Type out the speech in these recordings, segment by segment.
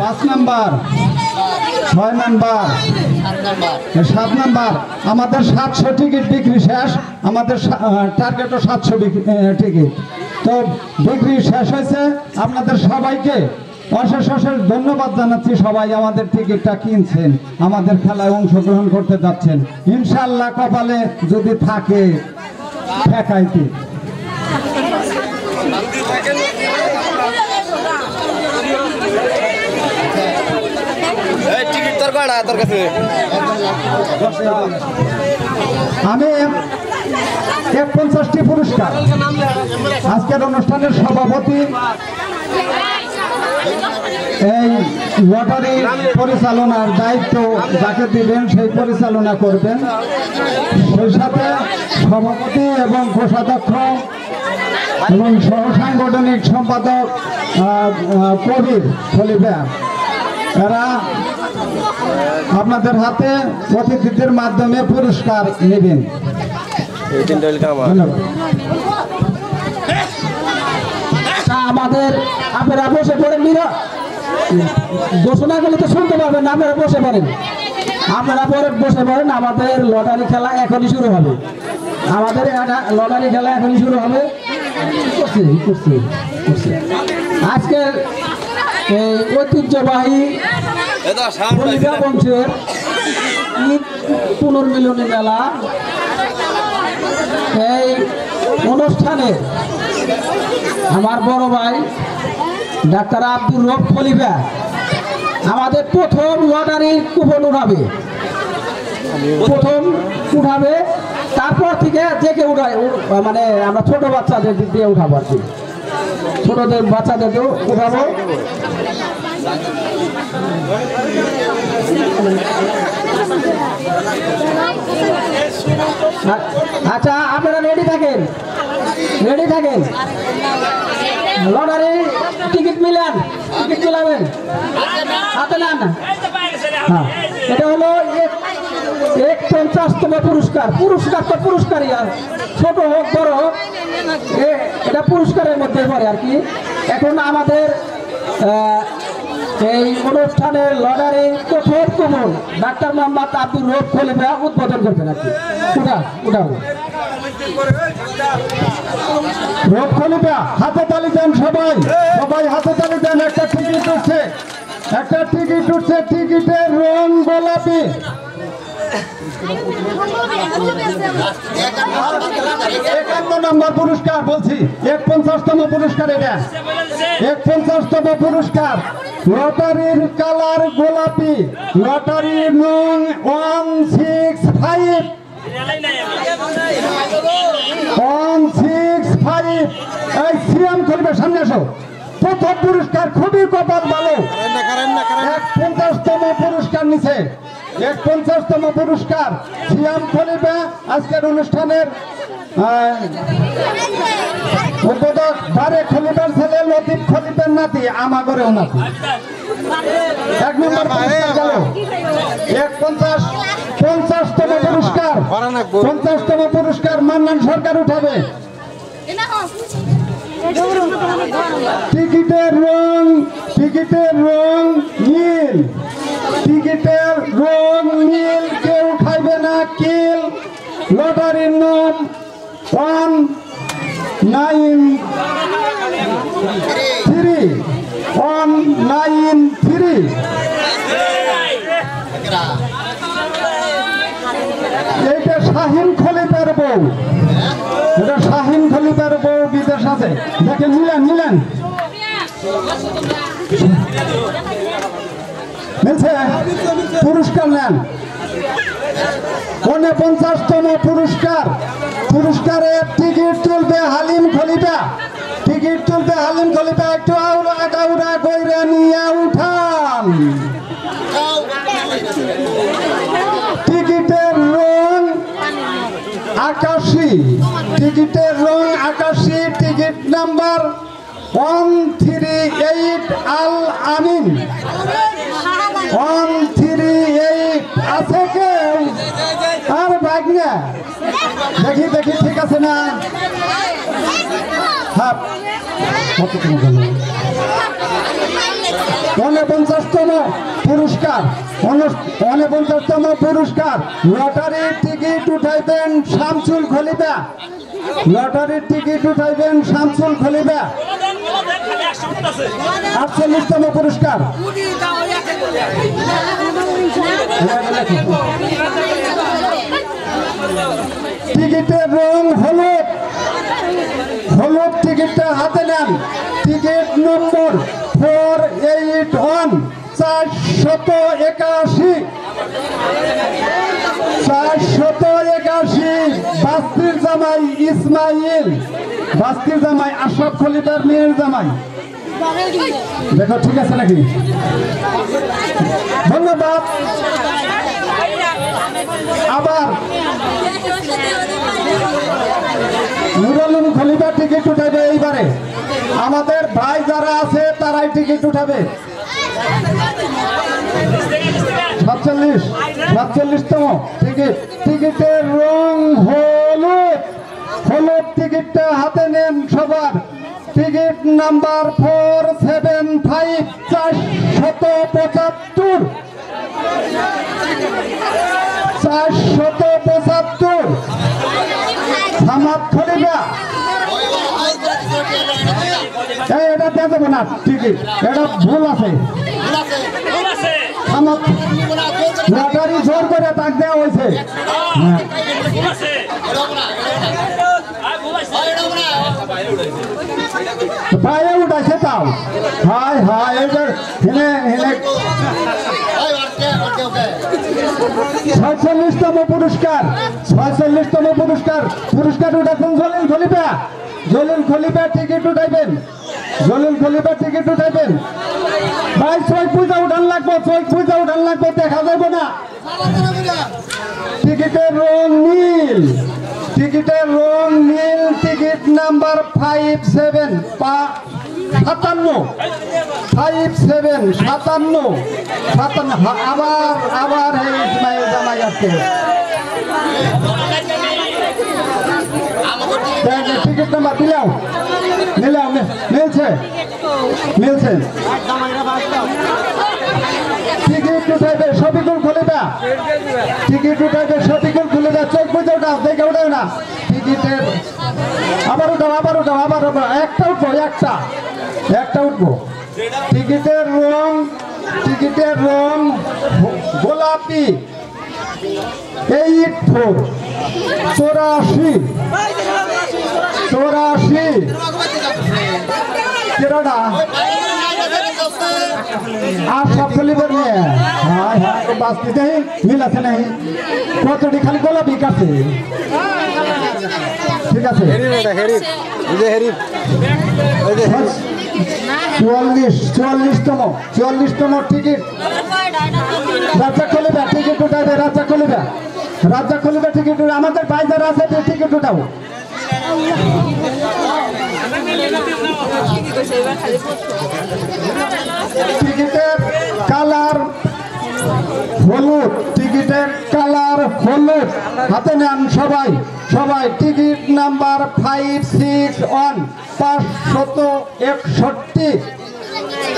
5 number 6 number 7 number আমাদের 700 ticket বিক্রি শেষ আমাদের টার্গেটও 700 টিকিট তো বিক্রি শেষ হয়েছে আপনাদের সবাইকে অশেষ অশেষ ধন্যবাদ জানাচ্ছি সবাই আমাদের টিকিটটা কিনছেন আমাদের খেলায় অংশগ্রহণ করতে যাচ্ছেন ইনশাআল্লাহ কপালে যদি থাকে ঠেকাইতে আমি 50টি পুরস্কার আজকের অনুষ্ঠানের সভাপতি এই লটারি পরিচালনার দায়িত্ব যাকে দিবেন সেই পরিচালনা করবেন সেই সাথে সভাপতি এবং কোষাধ্যক্ষ এবং সহসাংগঠনিক সম্পাদক কবির খলিফা এরা আপনাদের হাতে অতিথিদের মাধ্যমে পুরস্কার নেবেন আমাদের আপনারা বসে পড়েন ঘোষণা করলে তো শুনতে পারবেন আপনারা বসে পড়েন বসে পড়েন আমাদের লটারি খেলা এখনই শুরু হবে লটারি খেলা এখনই শুরু হবে আজকের এই ঐতিহ্যবাহী বংশের ঈদ পুনর্মিলনী মেলা এই অনুষ্ঠানে আমার বড় ভাই ডাক্তার আব্দুর রব খলিফা আমাদের প্রথম লটারির কুপন উঠাবে তারপর থেকে যে কেউ উঠায় মানে আমরা ছোট বাচ্চাদের দিক দিয়ে উঠাবো আর কি ছোটদের বাচ্চাদেরকেও উঠাবো আচ্ছা আপনারা রেডি থাকেন লটারি টিকিট মিলাবেন হাতে নেন হ্যাঁ এটা হলো 50তম পুরস্কার তো পুরস্কারই আর ছোট হোক বড় হোক এটা পুরস্কারের মধ্যে পড়ে আর কি এখন আমাদের এই অনুষ্ঠানের লটারি প্রথম কুপন ডাক্তার মোহাম্মদ আব্দুর রব খলিফা উদ্বোধন করবেন আর কি উঠাবো রব খলিফা হাতে তালি দেন সবাই হাতে তালি দেন একটা টিকিট উঠছে টিকিটের রং গোলাপি 51 নম্বর পুরস্কার বলছি 51তম পুরস্কার এটা 51তম পুরস্কার লটারির কালার গোলাপি লটারি নং 165 এই সিএম খলিফার সামনে আসো প্রথম পুরস্কার খুবই কপাল ভালো 51তম পুরস্কার নিছে 51তম পুরস্কার সিএম খলিফা আজকের অনুষ্ঠানের উদ্বোধক বারে খলিফার ছেলে লতিফ খলিফার নাতি আমাগরেও নাতি 1 নম্বর পুরস্কার গেল 50তম পুরস্কার 50তম পুরস্কার মান্নান সরকার উঠাবে টিকিটের রং নীল কেউ খাইবে না কিল লটারির নাম 193 এইটা শাহিন খলিফার বউ বিদেশ আছে দেখেন মিলেন মিলছে পুরস্কার নেন 49তম পুরস্কারের টিকিট তুলবে হালিম খলিফা একটু আউরা কইরা নিয়ে উঠান টিকিটের রং আকাশী টিকিট নাম্বার 138 আল আমিন 138 আছে কেউ আর ভাগ্না দেখি ঠিক আছে না হ্যাঁ 49তম পুরস্কার 49তম পুরস্কার লটারির টিকিট উঠাইবেন শামসুল খলিফা। লটারির টিকিট উঠাইবেন শামসুল খলিফা। 48তম পুরস্কার টিকিটের রং হলুদ। হলুদ টিকিটটা হাতে নেন। টিকিট নম্বর 481 481 481 বাস্তির জামাই ইসমাইল। বাস্তির জামাই আশরাফ খলিফার মেয়ের জামাই। দেখো ঠিক আছে নাকি? ধন্যবাদ। আবার নুরুল খলিফা টিকিট উঠাবে এইবারে। আমাদের ভাই যারা আছে তারাই টিকিট উঠাবে। 47তম টিকিট। টিকিটের রং হলুদ। হলুদ টিকিটটা হাতে নেন সবার। টিকিট নাম্বার 475 475 475 হামাদ খলিফা। এটা দিয়ে দেবো না টিকিট, এটা ভুল আছে। লটারি জোর করে তাক দেওয়া হয়েছে। বাইরে উঠাইছে তাও। হাই হাই এদের হেনে হেনে 46তম পুরস্কার। 46তম পুরস্কার। পুরস্কার উঠাচ্ছেন জলিল খলিফা। জলিল খলিফা টিকিট উঠাইবেন। জলিল খলিফা টিকিট উঠাইবেন। ভাই ছয় পূজা উঠান লাগবো। ছয় পূজা উঠান লাগবো, দেখা যাবো না। টিকিটের রং নীল। টিকিটের রং নীল। টিকিট নাম্বার 57 আবার এই ইসমাইল জামাই আসছে। টিকিট নাম্বার দিলাম। মিলছে মিলছে। টিকিট উঠাইবে শফিকুল খলিফা। টিকিট উঠাইবে শফিকুল খলিফা। চোখ বুঝে উঠাও, দেখে উঠাও না। টিকিটের আবার উঠাও, আবার উঠাও, আবার একটা উঠবো, একটা উঠবো। টিকিটের রং গোলাপি। 84 কেরাডা আশরাফ খলিফার মেয়ে। হায় হায় বাস্তি নেই, মিল আছে নাই? কতটি খালি গোলাপি কাছে? ঠিক আছে। 44তম টিকিট রাজা খলিফা। টিকিট উঠাবে রাজা খলিফা। রাজা খলিফা টিকিট উঠে। আমাদের ভাই যারা আছে টিকিট উঠাও। টিকিটের কালার হলুদ। টিকিটের কালার হলুদ। হাতে নেন সবাই। টিকিট নাম্বার 561 561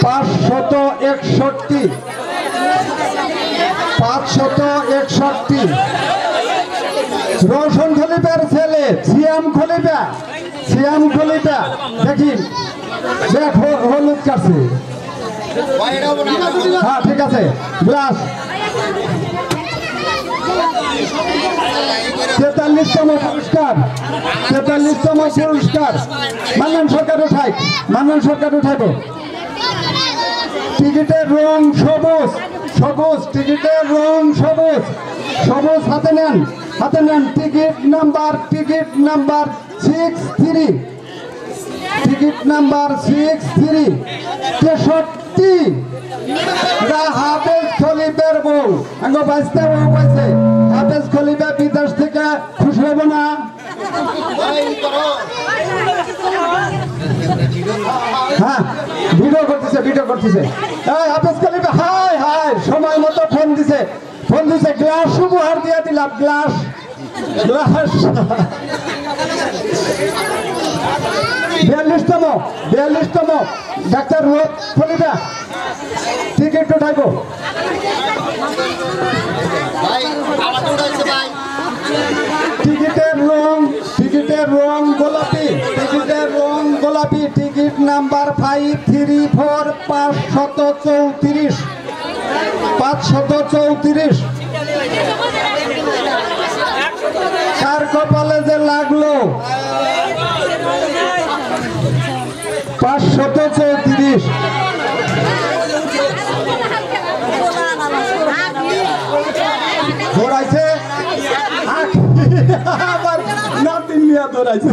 561 রওশন খলিফার ছেলে সিয়াম খলিফা। দেখি দেখ হলুদ কাছে। হ্যাঁ ঠিক আছে। গ্লাস 43তম পুরস্কার। 43তম পুরস্কার মান্নান সরকার উঠাইব। টিকিটের রং সবুজ। টিকিটের রং সবুজ। হাতে নেন। টিকিট নাম্বার 63 টিকিট নাম্বার 63 63 হাফেজ খলিফার বউ। আঙ্গ বাঁচতে বউ পাইছে। হাফেজ খলিফা বিদেশ থেকে খুশি হব না? হ্যাঁ ভিডিও করতেছে। হাফেজ খলিফা হাই হাই সময় মতো ফোন দিছে। গ্লাস উপহার দিয়ে দিলাম। গ্লাস 42তম ডাক্তার খলিফা টিকিট উঠাইবো টিকিটের রং গোলাপি টিকিট নাম্বার 534 534 কার কপালে যে লাগলো 534 দৌড়াইছে আবার নাতিন নিয়ে দৌড়াইছে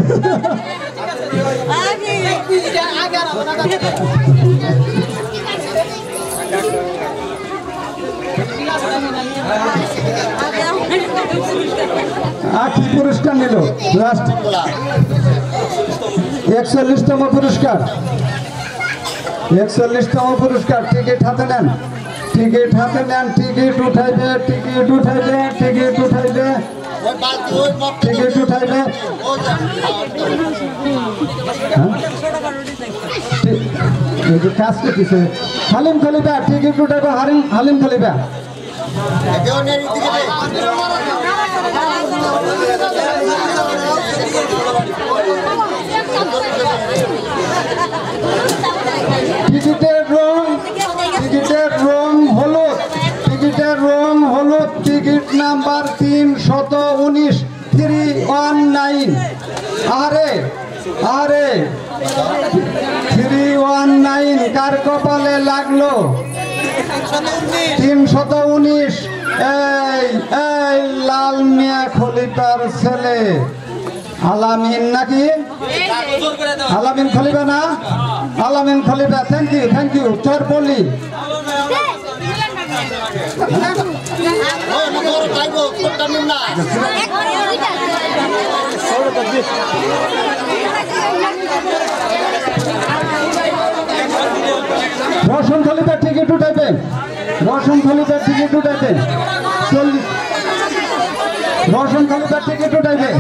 কি পুরস্কার নিল লাস্ট 41তম পুরস্কার 41তম পুরস্কার টিকিট হাতে নেন টিকিট উঠাইবে কাজ করতেছে হালিম খলিফা টিকিট উঠাইবে হালিম খলিফা টিকিটের রং হলুদ টিকিট নাম্বার 319 আরে 319 কার কপালে লাগলো 319 এই লাল মিয়া খলিফার ছেলে আলামিন নাকি আলামিন খলিফা না আলামিন খলিফা থ্যাংক ইউ চর বলি রোশন খলিফার টিকিট উঠাইবেন রোশন খলিফার টিকিট উঠাইবেন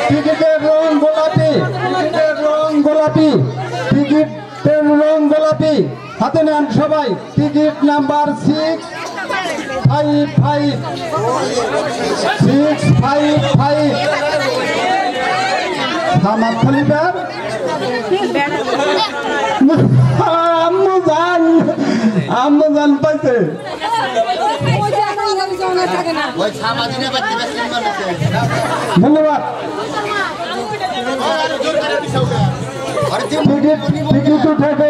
টিকিটের রং গোলাপি হাতে নেন সবাই টিকিট নাম্বার 655 হামাদ খলিফার আম্মুজান পাইছে ধন্যবাদ টিকিট উঠাইবে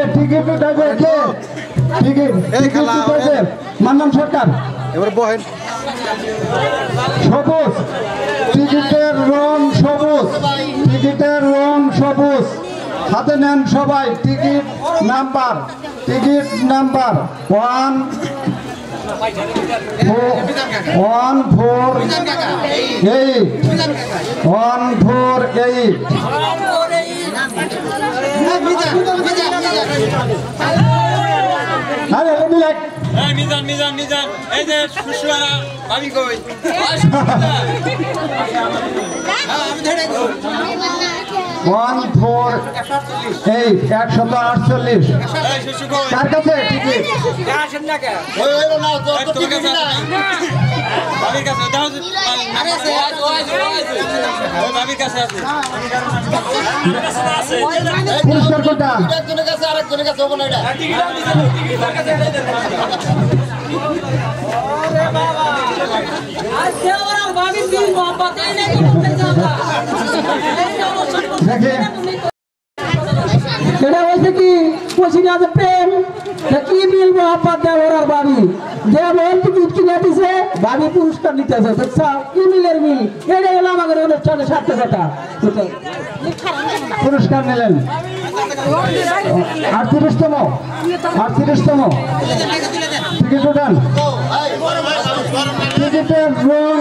মান্নান সরকার এবার বহেন সবুজ টিকিটের রং সবুজ হাতে নেন সবাই টিকিট নাম্বার 148 মিজান এই যে সুশুয়ারা আমি কই 148 কার কাছে টিকিট পুরস্কার কোনটা এটা হয়েছে কি পছিনা যে প্রেম কি মিল মোহাম্মদ দেওয়ার আর ভাবি যেমন টিকিট কিনে দিছে ভাবি পুরস্কার নিতেছে দেখছ কি মিলের মিল এটা হলো আমাদের অনুষ্ঠানে সার্থকতা পুরস্কার নিলেন 38তম টিকিট উঠান টিকিটের রং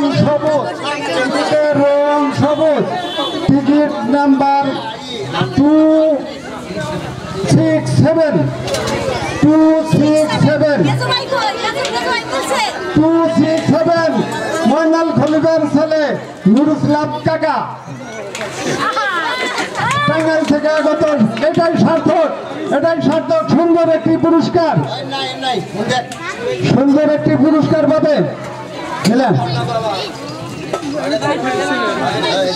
সবুজ টিকিট নাম্বার 267 ময়নাল খলিফার ছেলে নুরুল ইসলাম কাকা টাঙ্গাইল থেকে আগত, এটাই সার্থক, এটাই সার্থক। সুন্দর একটি পুরস্কার, সুন্দর একটি পুরস্কার পাবে। বুঝলেন?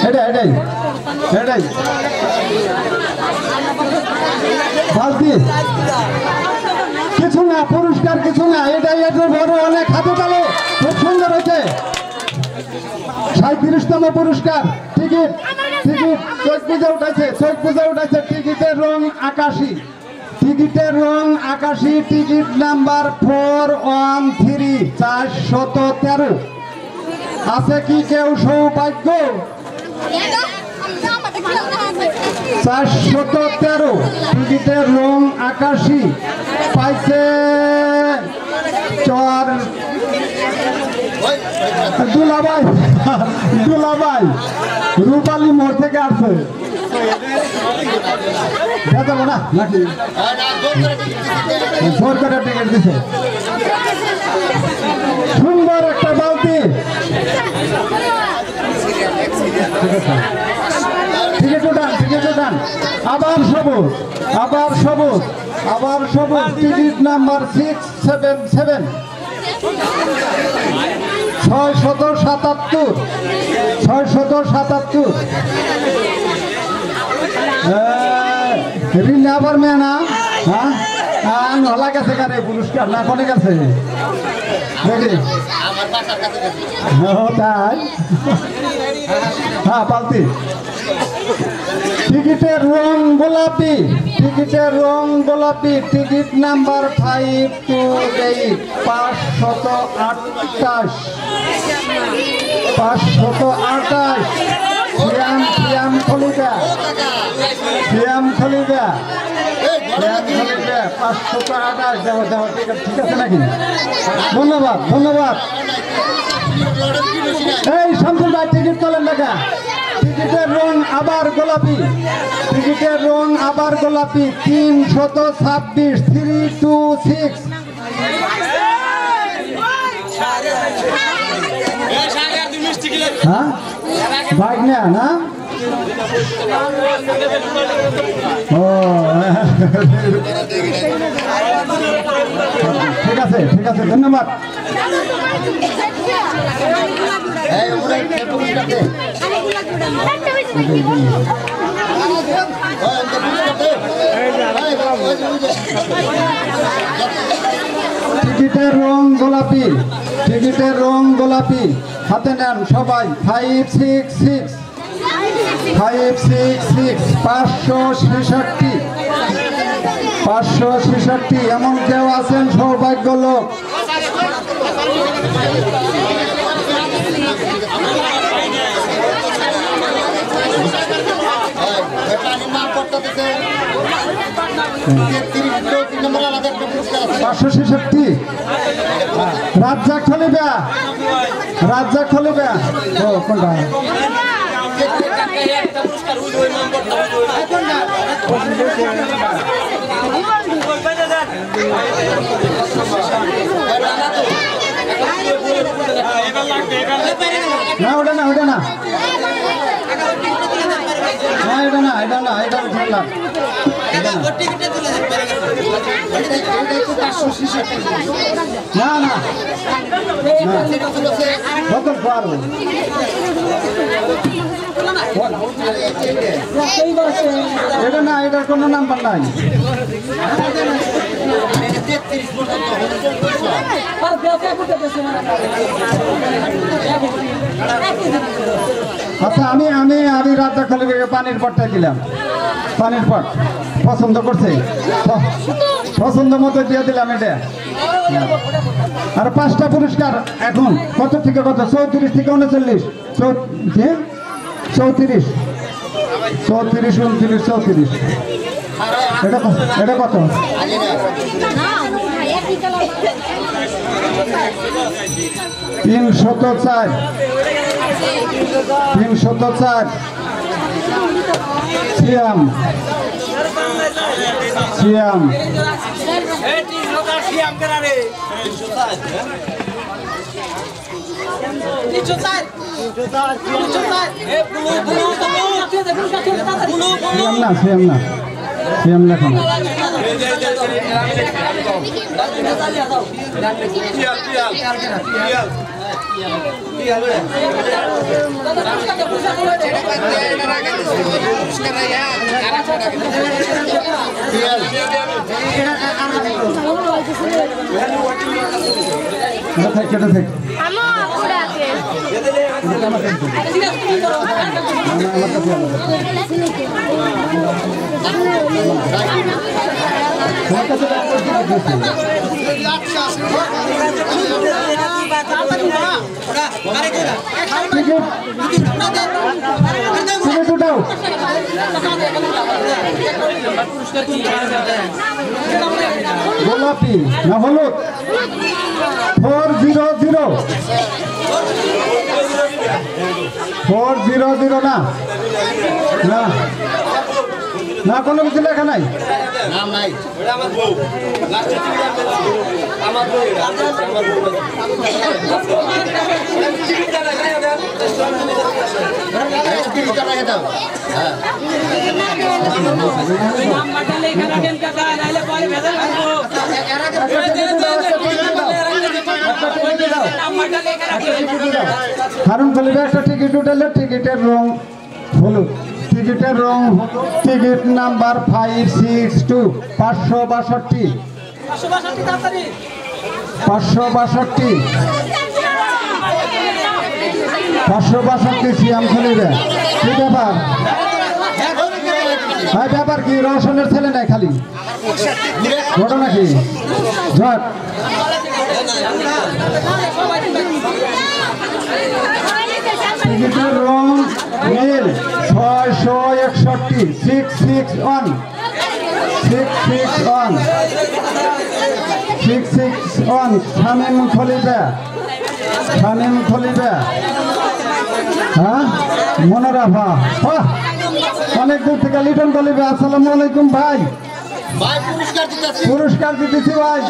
এটাই বালতি কিছু না, পুরস্কার কিছু না, এটাই এটার বড় অনেক। হাতে তালে, খুব সুন্দর হয়েছে। 37তম পুরস্কার। টিকিট চোখ বুঝে উঠাইছে। টিকিটের রং আকাশী, টিকিটের রং আকাশী। Ticket number 413 413। আছে কি কেউ সৌভাগ্য? 413 টিকিটের রং আকাশী পাইছে চর দুলাভাই রূপালী মোড় থেকে আসছে। যাবো না নাকি জোর করে টিকিট দিছে। সুন্দর একটা বালতি। টিকিট উঠান। আবার সবুজ। টিকিট নাম্বার 677 677 রিলে আবার মেয়ে না? হ্যাঁ নলা গেছে কারে পুরস্কার না কোনে গেছে দেখি? তাই হ্যাঁ পালতি। টিকিটের রং গোলাপি, টিকিট নাম্বার 528 528 শ্যাম খলিফা 528। দেওয়া ঠিক আছে নাকি? ধন্যবাদ। এই শামসুল ভাই টিকিট তোলেন দেখা। টিকিটের রং আবার গোলাপি, 326 326। হ্যাঁ বাইক না ও ঠিক আছে ধন্যবাদ। টিকিটের রং গোলাপি, হাতে নেন সবাই। 566 566। এমন কেউ আছেন সৌভাগ্য লোক? রাজ্জাক খলিফা ও কোনটা? না ওটা না এটা না বদল পারো। এটা না, এটার কোনো নাম্বার নাই। আচ্ছা আমি রাজ্জাক খলিফাকে পানির পটটা দিলাম। পানির পট পছন্দ করছে, পছন্দ মতো দিয়ে দিলাম এটা। আর 5টা পুরস্কার এখন কত থেকে কত? 34 থেকে 39 34 34 29 34। এটা কত? 304 শ্যাম 304 সিএম না লেখো না। কেটে থাক গোলাপি না হলুদ 400 না না কোনো কিছু লেখা নাই নাম নাই ওটা আমার বউ লাস্টে আমার বউ টিকিটটা রেখে দাও হ্যাঁ নাম্বারটা লেখা রাখেন কাকা নাইলে পরে ভেজাল লাগবো নাম্বারটা লেখা রাখেন হারুন খলিফা একটা টিকিট উঠালে টিকিটের রং হলুদ টিকিটের রং টিকিট নাম্বার 562 562 সিয়াম খলিফা কি ব্যাপার হ্যাঁ ব্যাপার কি রওশনের ছেলে নাই খালি ঘটনা কি ঝট টিকিটের রং নীল 661 661 শামীম খলিফা হ্যাঁ মনোরাফা অনেক দূর থেকে লিটন খলিফা আসসালামু আলাইকুম ভাই পুরস্কার দিতেছি ভাই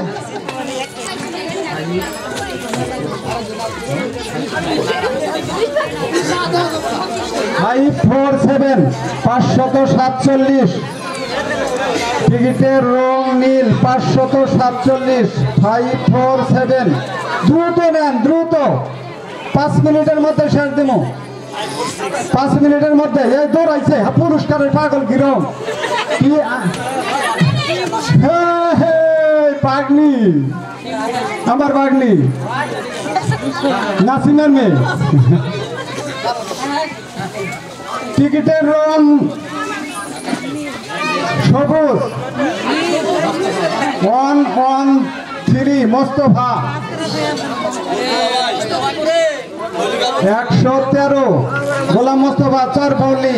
547 টিকিটের রং নীল 547 547 দ্রুত নেন দ্রুত 5 মিনিটের মধ্যে শেষ দিব 5 মিনিটের মধ্যে এই দৌড়াইছে পুরস্কারের পাগল কিরম কি পাগনি আমার বাগনি নাসিমের মেয়ে টিকিটের রং সবুজ 113 মোস্তফা 113 গোলাম মোস্তফা চরপৌলি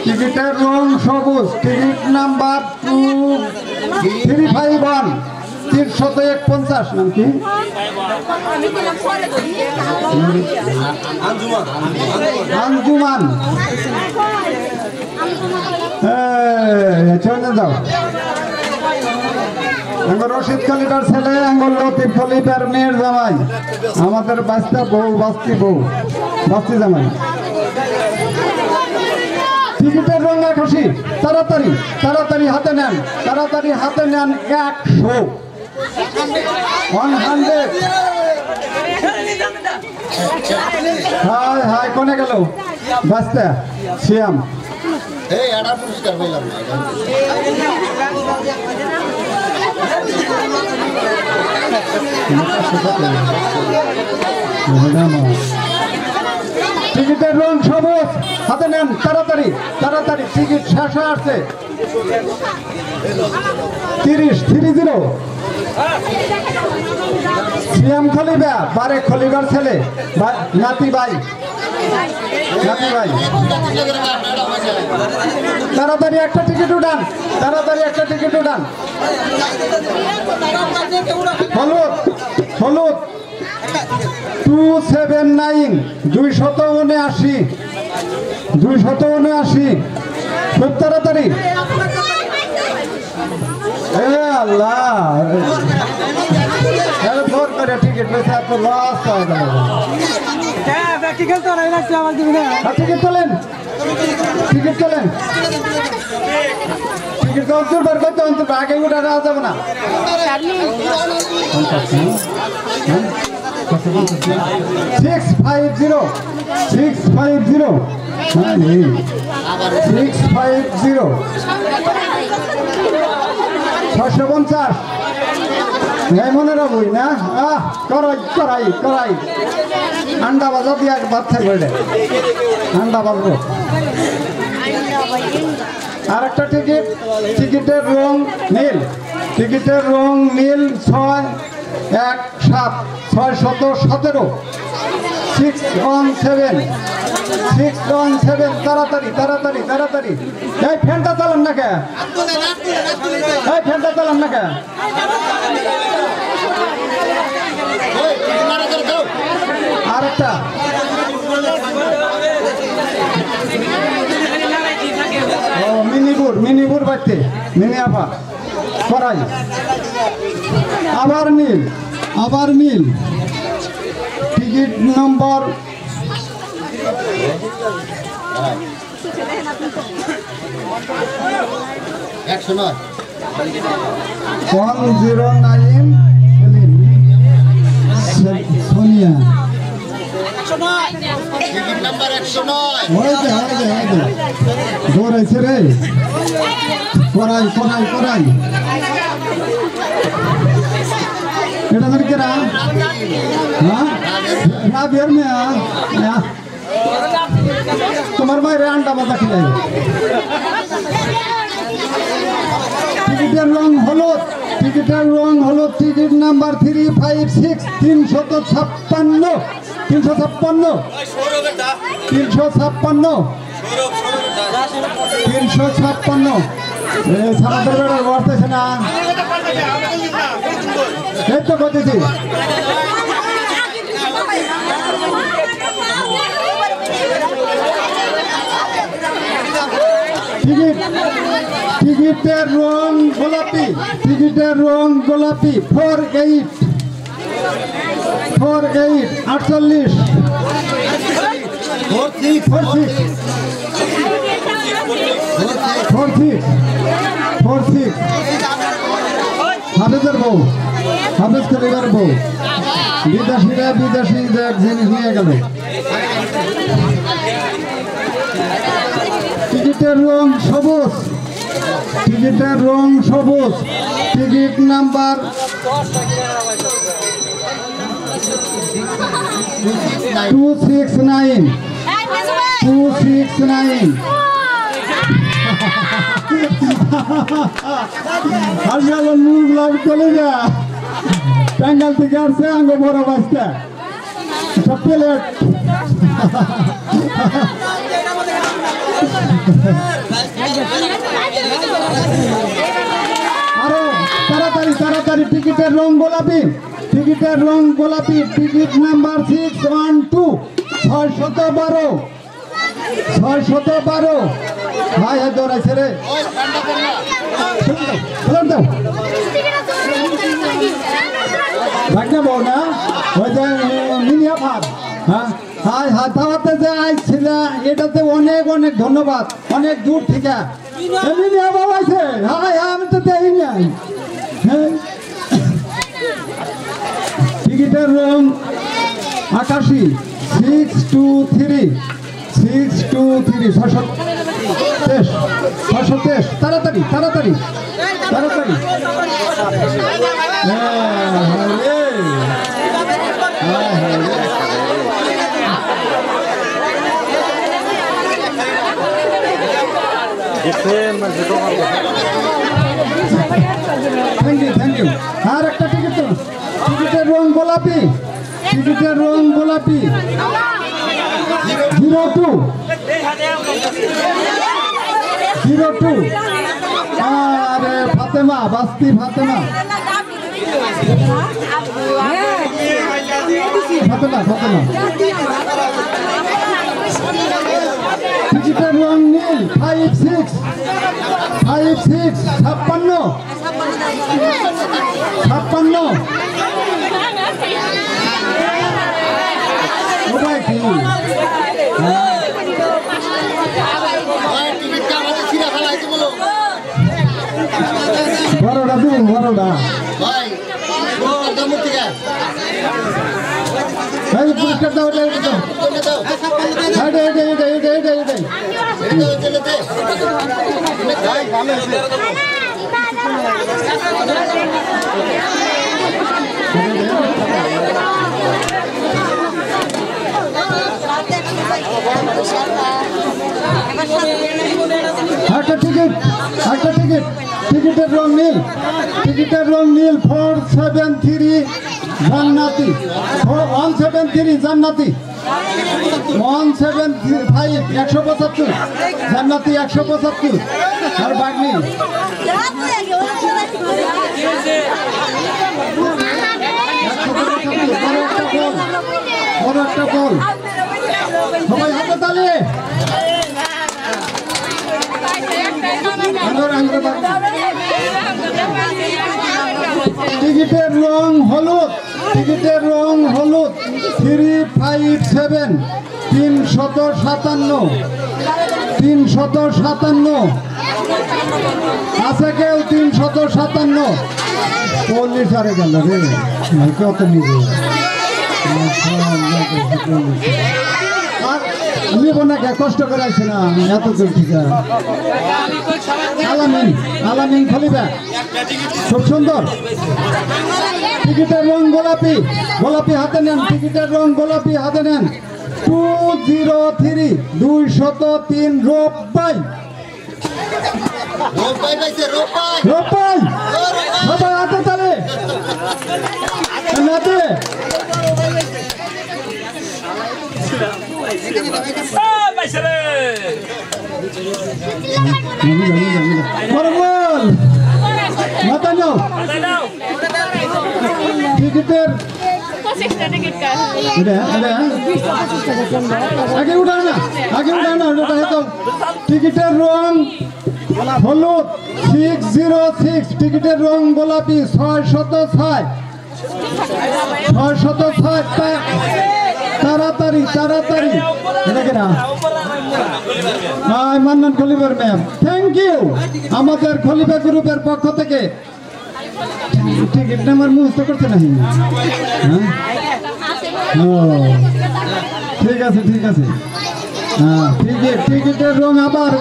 টিকিটের রং সবুজ টিকিট নাম্বার 351 351 নাম কি আঞ্জুমান চলে যাও রশিদ খলিফার ছেলে আঙ্গুল লতিফ খলিফার মেয়ের জামাই আমাদের বাস্তা বউ বাস্তি জামাই টিকিটের রং 81 তাড়াতাড়ি হাতে নেন 100 হাই কোনে গেল বাস্তা সিয়াম এই আড়া পুরস্কার পেলাম টিকিটের রং সবুজ হাতে নেন তাড়াতাড়ি টিকিট শেষ হয়ে আসছে 30 সিয়াম খলিফা বারেক খলিফার ছেলে নাতি ভাই তাড়াতাড়ি একটা টিকিট উঠান হলুদ 279 279 279 খুব তাড়াতাড়ি এ আল্লাহ ফোন করে টিকিট পেয়েছে এত লস হয়ে গেল টিকিট তোলেন টিকিট তোলেন টিকিট অন্তর বের করতে অন্তর আগে উঠে যাওয়া যাবে না 650 650 650 এই মনে রাখবই না করাই আন্ডা বাজা দিয়ে বাচ্চা বেড়ে আন্ডা বাজবো আর একটা টিকিটের রং নীল 617 617 তাড়াতাড়ি এই ফ্যানটা চালান না কে আরেকটা ও মিনিপুর বাড়তে মিনি আপা করাই আবার নীল টিকিট নম্বর 109 সোনিয়া দৌড়াইছে রে করাই এটা ধরে কেরা রাবিয়ার মেয়া তোমার মায়ের আন্ডা বাজা খেলে টিকিটের রং হলুদ টিকিট নাম্বার 356 356 সামাদের বেড়া বসতেছে না এই তো বলতেছি টিকিটের রং গোলাপি 48 48 46 হাফেজের বউ হাফেজ করিবার বউ বিদেশি এক জিনিস নিয়ে গেল টিকিটের রং সবুজ টিকিট নাম্বার 269 চলে যা টাঙ্গাল থেকে আসছে আঙ্গ বড় বাচ্চা সব প্লেট আরো তাড়াতাড়ি টিকিটের রং গোলাপি টিকিট নাম্বার 612 612 ভাই দৌড়াইছে রে ভাগ্য বউ না ওই যে মিনিয়া ভাত হ্যাঁ হাতাতে যে আইছিল এটাতে অনেক ধন্যবাদ অনেক দূর থেকে মিনিয়া বাবু আছে আমি তো দেই নাই টিকিটের রং আকাশি 623 623 তাড়াতাড়ি থ্যাংক ইউ আর একটা টিকিটের রং গোলাপি 02 আরে ফাতেমা বাস্তি ফাতেমা ফাতেমা ফাতেমা টিকিটের রং নীল 56 56 56 ওটাই কি বড়টা দিন বড়টা এই পুরস্কার দাও এটাই একটা টিকিট টিকিটের রং নীল 473 জান্নাতি 173 জান্নাতি 175 175 জান্নাতি 175 আর বাগনি বড় একটা বল সবাই হাতে তালি টিকিটের রং হলুদ 357 357 আছে কেউ 357 40 সারে গেল রে কত নিবে নিব না কে কষ্ট করাইছে না এত দূর থেকে আলামিন খলিফা খুব সুন্দর টিকিটের রং গোলাপি হাতে নেন টিকিটের রং গোলাপি হাতে নেন 203 203 রোপাই সবাই হাতে তালে হাতে টিকিটের আগে উঠা না টিকিটের রং হলুদ 606 টিকিটের রং গোলাপি 606 তাড়াতাড়ি এটাকে না মান্নান খলিফার ম্যাম থ্যাংক ইউ আমাদের খলিফা গ্রুপের পক্ষ থেকে টিকিট নাম্বার মুহূর্ত করছে না ঠিক আছে হ্যাঁ টিকিটের রং আবার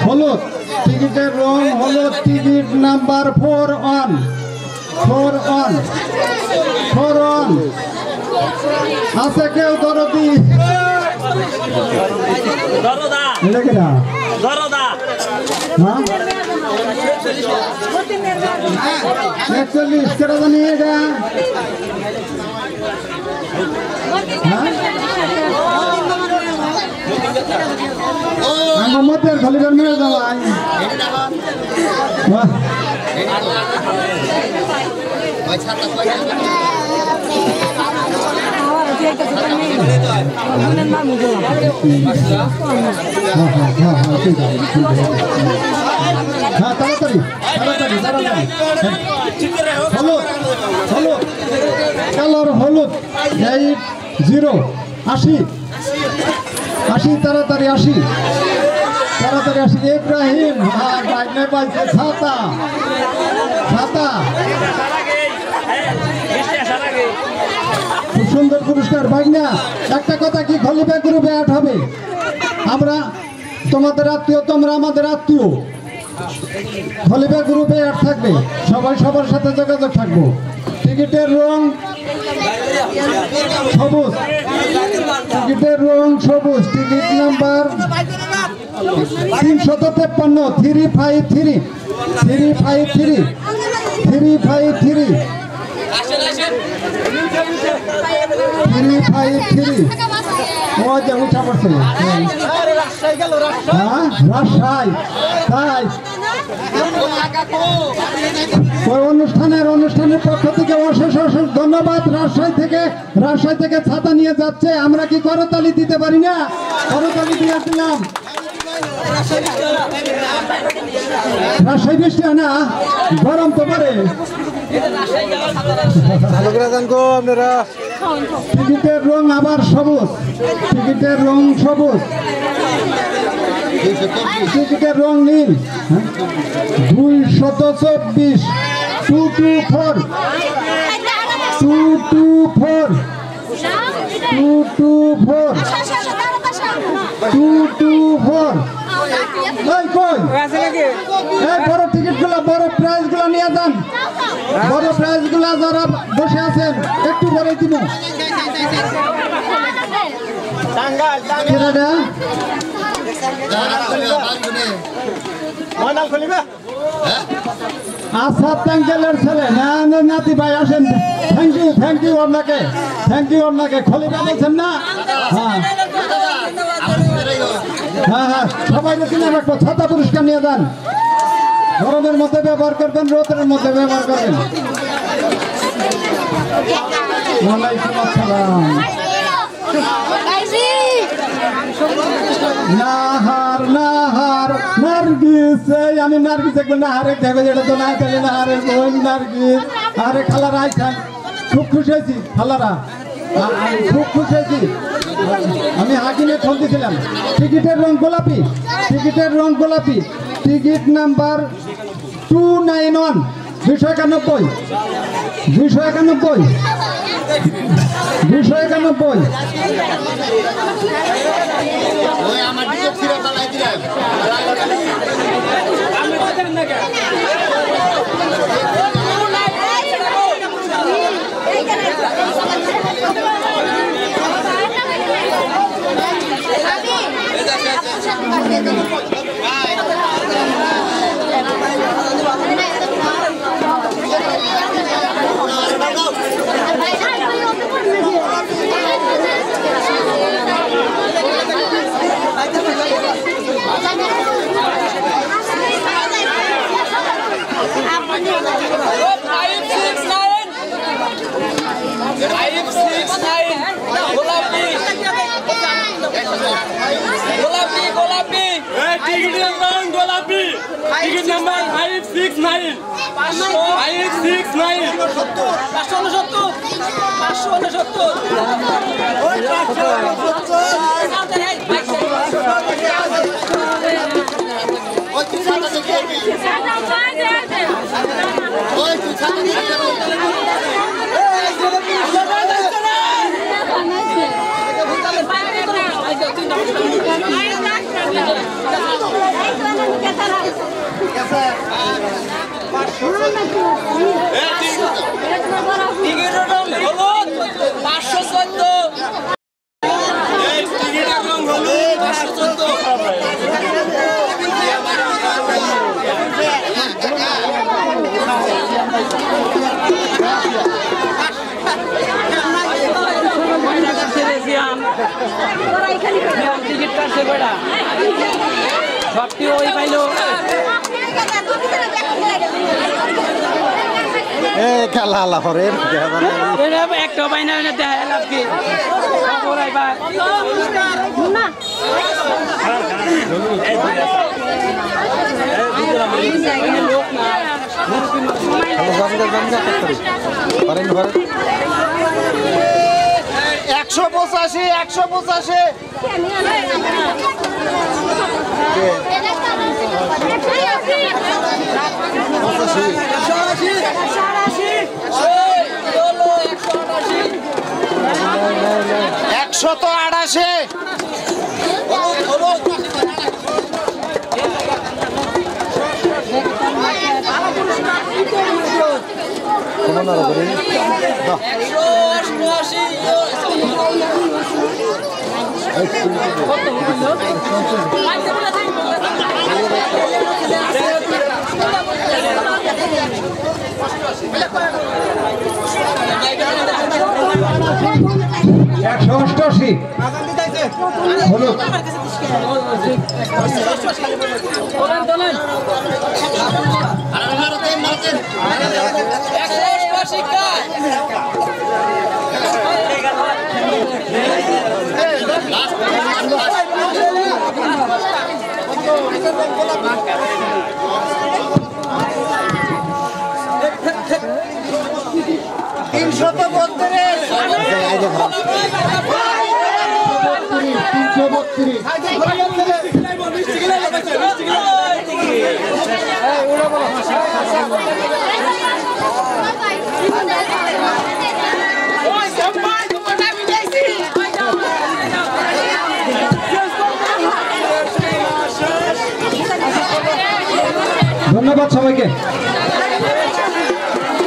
হলুদ টিকিটের রং হলুদ টিকিট নাম্বার 4 অন আছে কেউ দরদি এটাকে না 41 কেটা জানি এটা মোহাম্মদের খলিফার মেয়ে যাওয়াই হ্যাঁ তাড়াতাড়ি হলুদ কালার হলুদ 80 তাড়াতাড়ি 80 ইব্রাহিম ছাতা খুব সুন্দর পুরস্কার ভাগনা একটা কথা কি খলিফা গ্রুপে অ্যাড হবে আমরা তোমাদের আত্মীয় তোমরা আমাদের আত্মীয় খলিফা গ্রুপে অ্যাড থাকবে সবাই সবার সাথে যোগাযোগ থাকবো টিকিটের রং সবুজ টিকিট নাম্বার 353 ও যে উঠা পড়ছে রাজশাহী তাই ওই অনুষ্ঠানের পক্ষ থেকে অশেষ ধন্যবাদ। ধন্যবাদ। রাজশাহী থেকে ছাতা নিয়ে যাচ্ছে, আমরা কি করতালি দিতে পারি না? করতালি দিয়েছিলাম। রাজশাহী বৃষ্টি হয় না, গরম তো পারে। টিকিটের রং আবার সবুজ, টিকিটের রং সবুজ, টিকিটের রং নীল। 224 224 224 224 224। এই কই এই বড় টিকিটগুলো, বড় প্রাইজগুলো নিয়ে যান। বড় প্রাইজগুলো যারা বসে আছেন একটু পরে দিব। আসাদ টাঙ্গেলের ছেলে না নাতি ভাই আসেন। থ্যাংক ইউ আপনাকে, খলিফা বলছেন না? হ্যাঁ সবাই কিনে রাখবো। ছাতা পুরস্কার নিয়ে যান। গরমের মধ্যে ব্যবহার করবেন, রোদের মধ্যে ব্যবহার করবেন। ওয়ালাইকুম আসসালাম। নাহার নার্গিস, আমি নার্গিস একবার নাহারে দেখবে, যেটা তো না খেলে নাহারের বোন নার্গিস। আরে খালারা আইছেন, খুব খুশি হয়েছি। খালারা খুব খুশি হয়েছি। আমি হাকিমে ফোন দিয়েছিলাম। টিকিটের রং গোলাপি, ticket number 291 291 291 291। Ticket number 569 569 ticket কাটছে কয়টা সবটি ওই পাইলো খেলা আলা করে একটা পাই না দেখা লাভ কি লোক না 185 185 188 হলো ধন্যবাদ সবাইকে।